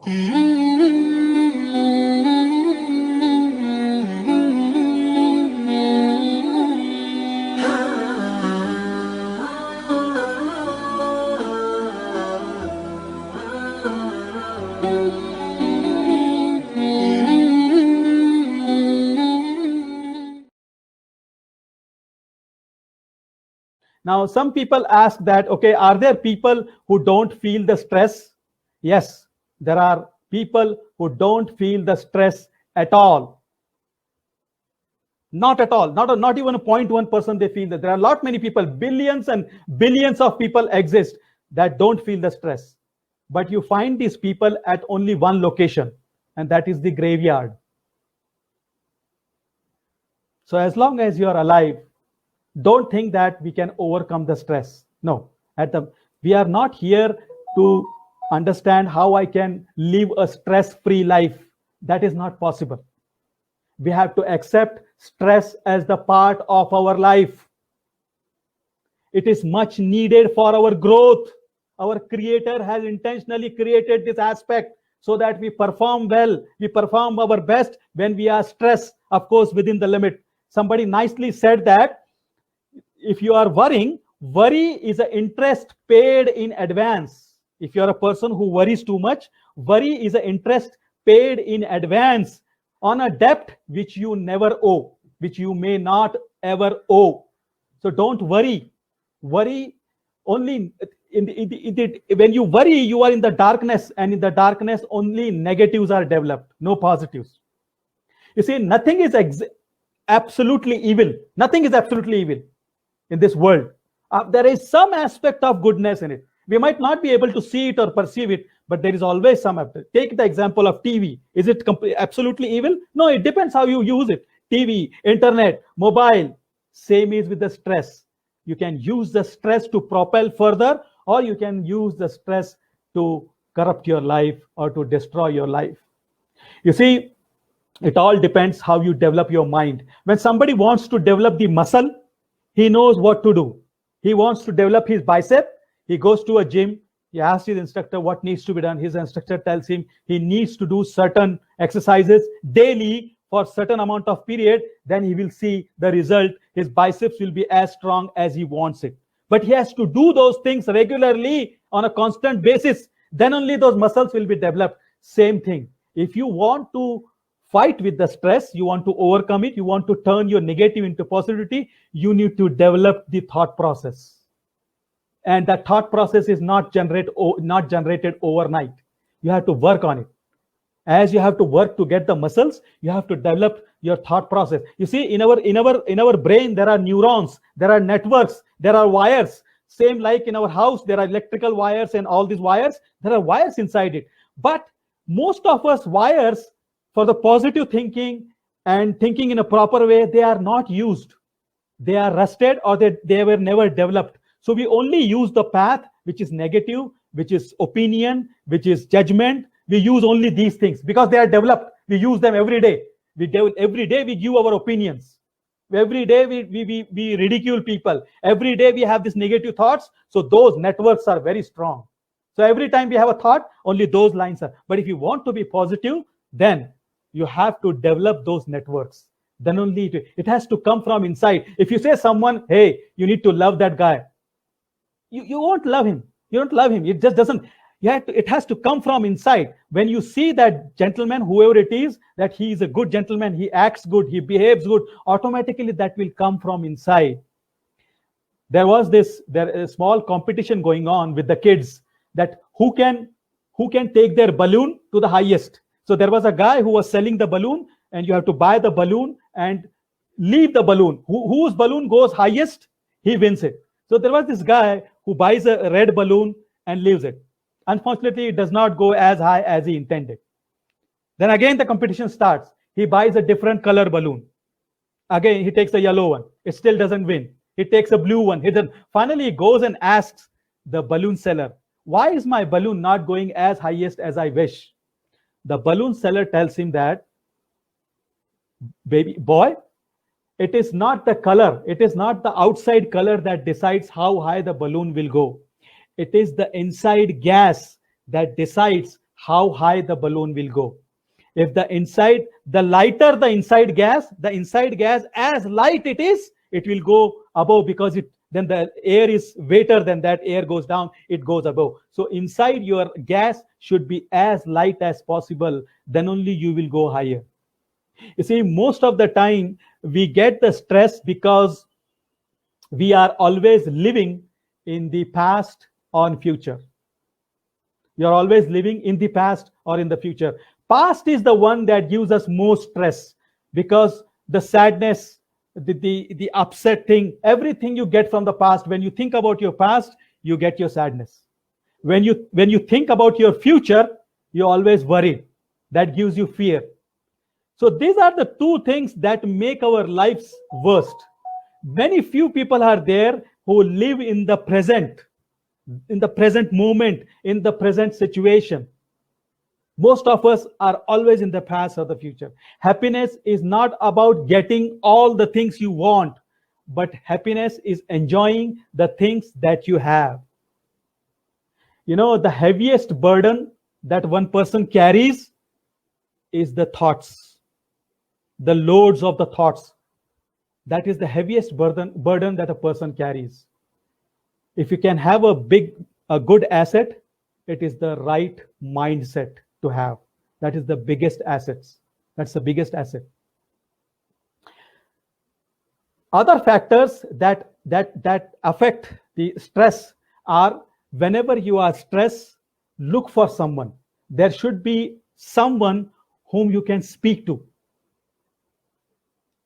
Now, some people ask that, okay, are there people who don't feel the stress? Yes, there are people who don't feel the stress at all. Not at all. Not even a 0.1% they feel that. There are a lot many people, billions and billions of people exist that don't feel the stress. But you find these people at only one location, and that is the graveyard. So as long as you are alive, don't think that we can overcome the stress. No, we are not here to understand how I can live a stress-free life. That is not possible. We have to accept stress as the part of our life. It is much needed for our growth. Our Creator has intentionally created this aspect so that we perform well. We perform our best when we are stressed, of course, within the limit. Somebody nicely said that if you are worrying, worry is an interest paid in advance. If you are a person who worries too much, worry is an interest paid in advance on a debt which you never owe, which you may not ever owe. So don't worry. Worry only when you worry, you are in the darkness, and in the darkness only negatives are developed, no positives. You see, nothing is absolutely evil. Nothing is absolutely evil in this world. There is some aspect of goodness in it. We might not be able to see it or perceive it, but there is always some. Take the example of TV. Is it absolutely evil? No, it depends how you use it. TV, internet, mobile. Same is with the stress. You can use the stress to propel further, or you can use the stress to corrupt your life or to destroy your life. You see, it all depends how you develop your mind. When somebody wants to develop the muscle, he knows what to do. He wants to develop his bicep. He goes to a gym. He asks his instructor what needs to be done. His instructor tells him he needs to do certain exercises daily for certain amount of period. Then he will see the result. His biceps will be as strong as he wants it. But he has to do those things regularly on a constant basis. Then only those muscles will be developed. Same thing. If you want to fight with the stress, you want to overcome it, you want to turn your negative into positivity, you need to develop the thought process. And that thought process is not generated overnight. You have to work on it. As you have to work to get the muscles, you have to develop your thought process. You see, in our brain, there are neurons, there are networks, there are wires. Same like in our house, there are electrical wires and all these wires. There are wires inside it. But most of us wires for the positive thinking and thinking in a proper way, they are not used. They are rusted, or they were never developed. So we only use the path which is negative, which is opinion, which is judgment. We use only these things because they are developed. We use them every day. Every day we give our opinions. Every day we ridicule people. Every day we have these negative thoughts. So those networks are very strong. So every time we have a thought, only those lines are. But if you want to be positive, then you have to develop those networks. Then only it has to come from inside. If you say someone, hey, you need to love that guy, you won't love him. You don't love him. It just doesn't. It has to come from inside. When you see that gentleman, whoever it is, that he is a good gentleman, he acts good, he behaves good, automatically that will come from inside. There was a small competition going on with the kids, that who can take their balloon to the highest. So there was a guy who was selling the balloon, and you have to buy the balloon and leave the balloon. Whose balloon goes highest, he wins it. So there was this guy who buys a red balloon and leaves it. Unfortunately, it does not go as high as he intended. Then again, the competition starts. He buys a different color balloon. Again, he takes a yellow one. It still doesn't win. He takes a blue one. Finally, he goes and asks the balloon seller, why is my balloon not going as highest as I wish? The balloon seller tells him that, baby boy, it is not the color. It is not the outside color that decides how high the balloon will go. It is the inside gas that decides how high the balloon will go. If the lighter the inside gas, as light it is, it will go above, because then the air is weighter than that, air goes down, it goes above. So inside your gas should be as light as possible, then only you will go higher. You see, most of the time we get the stress because we are always living in the past or in future. You're always living in the past or in the future. Past is the one that gives us most stress, because the sadness, the upset thing, everything you get from the past. When you think about your past, you get your sadness. When you think about your future, you always worry. That gives you fear. So these are the two things that make our lives worst. Very few people are there who live in the present moment, in the present situation. Most of us are always in the past or the future. Happiness is not about getting all the things you want, but happiness is enjoying the things that you have. You know, the heaviest burden that one person carries is the thoughts, the loads of the thoughts. That is the heaviest burden that a person carries. If you can have a good asset, it is the right mindset to have. That is the biggest assets. That's the biggest asset. Other factors that affect the stress are, whenever you are stressed, look for someone. There should be someone whom you can speak to,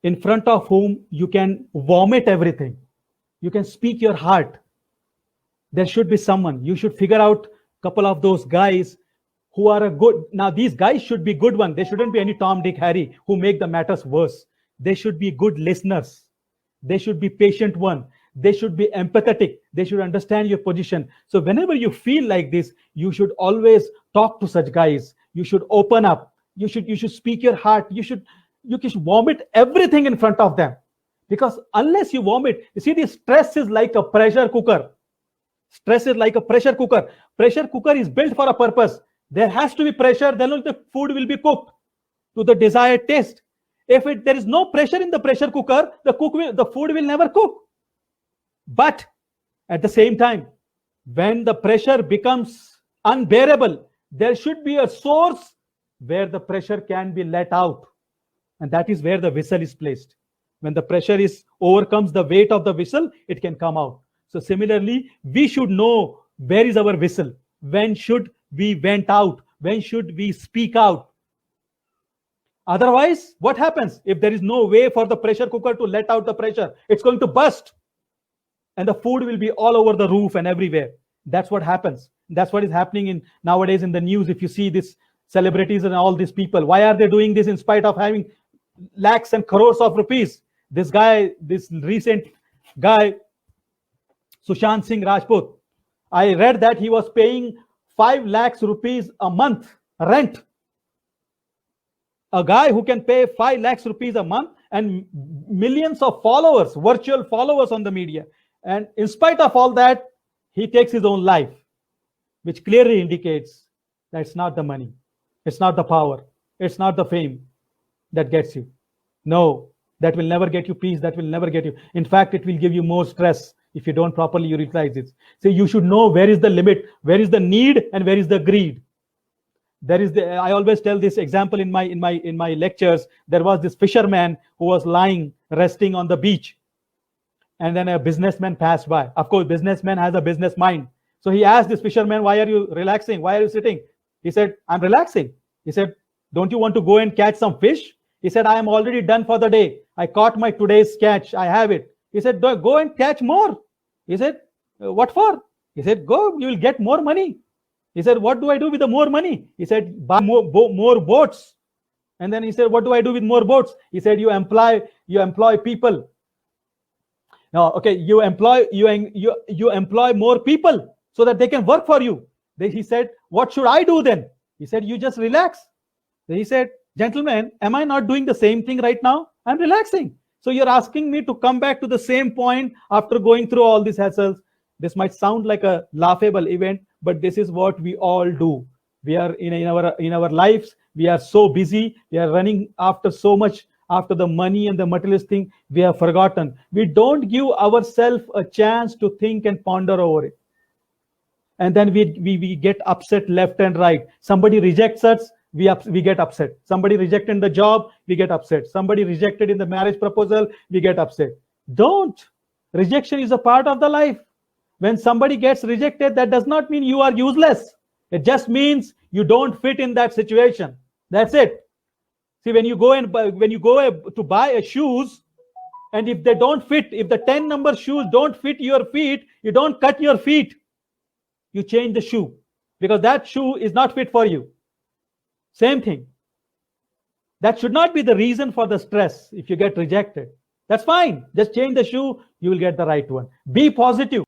in front of whom you can vomit everything. You can speak your heart. There should be someone. You should figure out a couple of those guys who are now these guys should be good ones. They shouldn't be any Tom, Dick, Harry who make the matters worse. They should be good listeners. They should be patient one. They should be empathetic. They should understand your position. So whenever you feel like this, you should always talk to such guys. You should open up. You should speak your heart. You should vomit everything in front of them. Because unless you vomit, you see, the stress is like a pressure cooker. Stress is like a pressure cooker. Pressure cooker is built for a purpose. There has to be pressure, then only the food will be cooked to the desired taste. If there is no pressure in the pressure cooker, the food will never cook. But at the same time, when the pressure becomes unbearable, there should be a source where the pressure can be let out. And that is where the whistle is placed. When the pressure overcomes the weight of the whistle, it can come out. So similarly, we should know where is our whistle. When should we vent out? When should we speak out? Otherwise, what happens? If there is no way for the pressure cooker to let out the pressure, it's going to burst. And the food will be all over the roof and everywhere. That's what happens. That's what is happening nowadays in the news. If you see these celebrities and all these people, why are they doing this in spite of having lakhs and crores of rupees? This recent guy, Sushant Singh Rajput, I read that he was paying 5 lakhs rupees a month rent. A guy who can pay 5 lakhs rupees a month and millions of followers, virtual followers on the media. And in spite of all that, he takes his own life, which clearly indicates that it's not the money, it's not the power, it's not the fame that gets you. No, that will never get you peace, that will never get you. In fact, it will give you more stress if you don't properly utilize it. So you should know where is the limit, where is the need, and where is the greed. I always tell this example in my lectures. There was this fisherman who was lying, resting on the beach. And then a businessman passed by. Of course, businessman has a business mind. So he asked this fisherman, why are you relaxing? Why are you sitting? He said, I'm relaxing. He said, don't you want to go and catch some fish? He said, I am already done for the day. I caught my today's catch. I have it. He said, go and catch more. He said, what for? He said, go, you will get more money. He said, what do I do with the more money? He said, buy more boats. And then he said, what do I do with more boats? He said, you employ people. No, okay, you employ more people so that they can work for you. Then he said, what should I do then? He said, you just relax. Then he said, gentlemen, am I not doing the same thing right now? I'm relaxing. So you're asking me to come back to the same point after going through all these hassles. This might sound like a laughable event, but this is what we all do. We are in our lives, we are so busy, we are running after so much, after the money and the materialist thing, we have forgotten. We don't give ourselves a chance to think and ponder over it. And then we get upset left and right. Somebody rejects us, we get upset. Somebody rejected the job, we get upset. Somebody rejected in the marriage proposal, we get upset. Don't. Rejection is a part of the life. When somebody gets rejected, that does not mean you are useless. It just means you don't fit in that situation. That's it. See, when you go to buy a shoes, and if they don't fit, if the 10 number shoes don't fit your feet, you don't cut your feet. You change the shoe, because that shoe is not fit for you. Same thing. That should not be the reason for the stress. If you get rejected, that's fine. Just change the shoe, you will get the right one. Be positive.